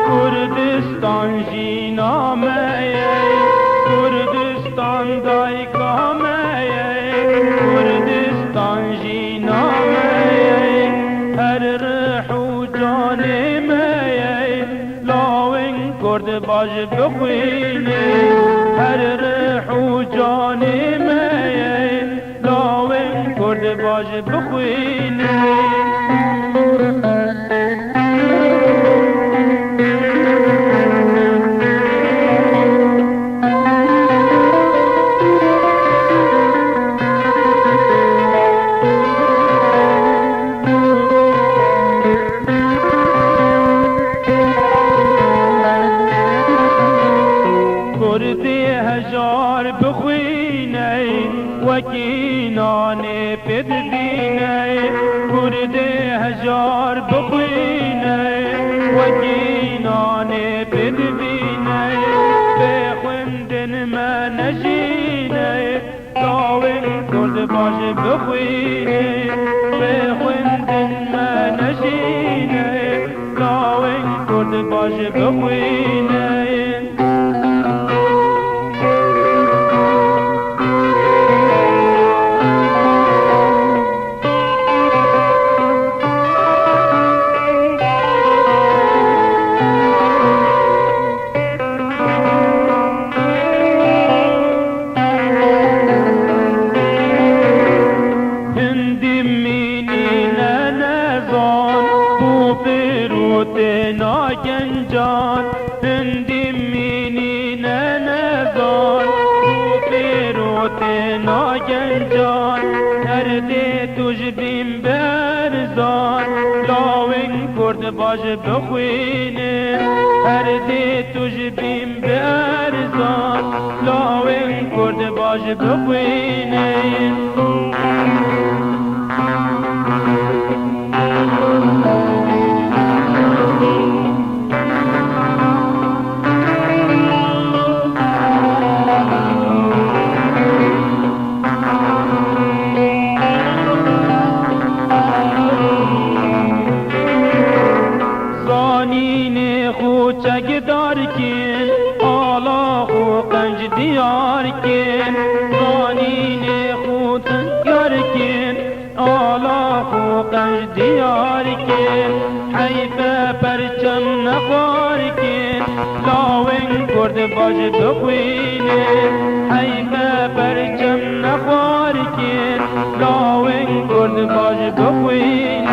کردستان جی نامه کردستان دای کامه کردستان جی نامه هر روح و جان می لاوین کرد باش بخوینه هر روح و جان می لاوین کرد باش بخوینه هزار بخوینه وکینانه پد بینه کرد هزار بخوینه وکینانه پد بینه بخوندن من نشینه لاوین کرد باش بخوینه بخوندن من نشینه لاوین کرد باش بخوینه ناگنجان هندی مینی ننزان و پیروت ناگنجان هرده توش بیم برزان لاوین کرد باش بخوینه هرده توش بیم برزان لاوین کرد باش بخوینه چگ دار کن آلا خو قنج دیار کن زانین خود یار کن آلا خو قنج دیار کن حیف پرچم نخوار کن لاوین کرد باش بخوینه حیف پرچم نخوار کن لاوین کرد باش بخوینه